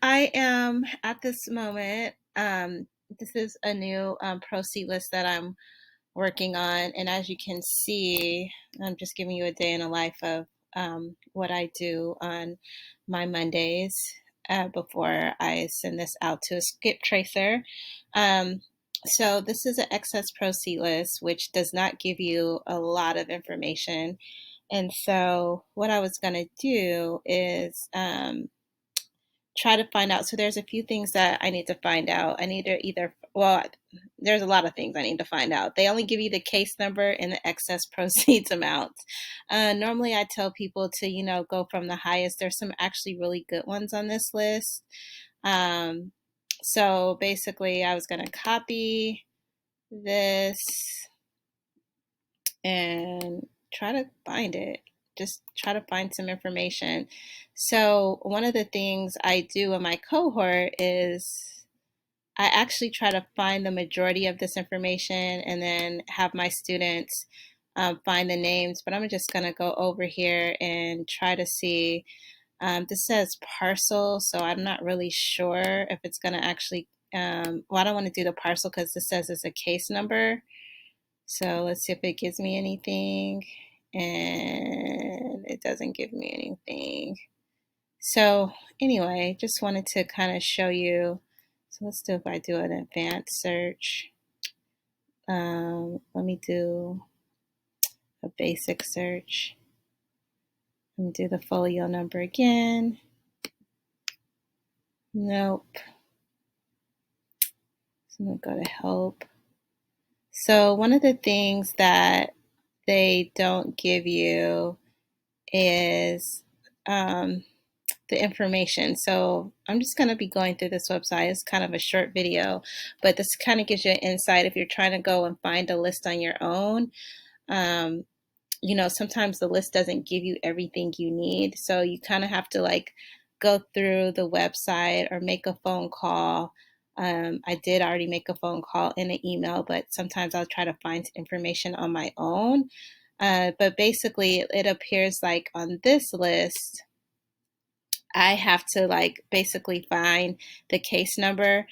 I am at this moment. This is a new proceed list that I'm working on, and as you can see, I'm just giving you a day in the life of what I do on my Mondays before I send this out to a skip tracer. Um, so this is an excess proceed list, which does not give you a lot of information. And so what I was going to do is try to find out. So there's a few things that I need to find out. I need to well, there's a lot of things I need to find out. They only give you the case number and the excess proceeds amount. Normally, I tell people to, go from the highest. There's some actually really good ones on this list. Um, so basically, I was going to copy this and try to find it. Just try to find some information. So, one of the things I do in my cohort is I actually try to find the majority of this information and then have my students find the names. But I'm just going to go over here and try to see. This says parcel, so I'm not really sure if it's going to actually. Well, I don't want to do the parcel because this says it's a case number. So let's see if it gives me anything. And it doesn't give me anything. So anyway, just wanted to kind of show you. So let's do if I do an advanced search. Let me do a basic search. Let me do the folio number again. Nope. So I'm going to go to help. So one of the things that they don't give you is the information. So I'm just going to be going through this website. It's kind of a short video, but this kind of gives you an insight if you're trying to go and find a list on your own. Um, sometimes the list doesn't give you everything you need. So you kind of have to go through the website or make a phone call. I did already make a phone call and an email, but sometimes I'll try to find information on my own. But basically, it appears like on this list, I have to basically find the case number.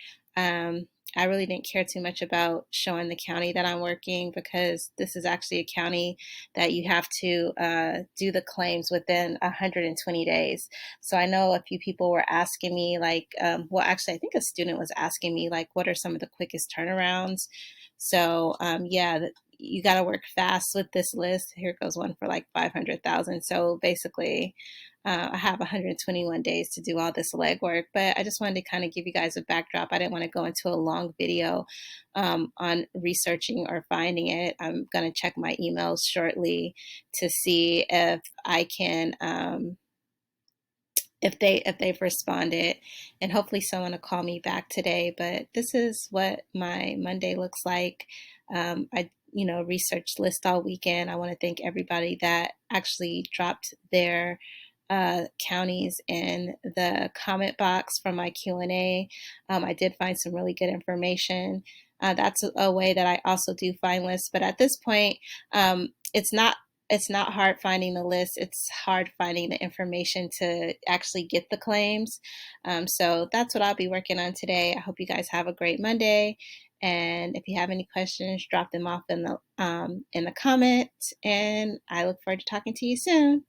I really didn't care too much about showing the county that I'm working because this is actually a county that you have to do the claims within 120 days. So I know a few people were asking me well, actually, I think a student was asking me what are some of the quickest turnarounds? So yeah, you got to work fast with this list. Here goes one for 500,000. So basically, I have 121 days to do all this legwork, but I just wanted to kind of give you guys a backdrop. I didn't want to go into a long video on researching or finding it. I'm going to check my emails shortly to see if I can, if they've responded, and hopefully someone will call me back today. But this is what my Monday looks like. I researched list all weekend. I want to thank everybody that actually dropped their counties in the comment box from my Q&A. I did find some really good information. That's a way that I also do find lists. But at this point, it's not hard finding the list. It's hard finding the information to actually get the claims. So that's what I'll be working on today. I hope you guys have a great Monday. And if you have any questions, drop them off in the comment. And I look forward to talking to you soon.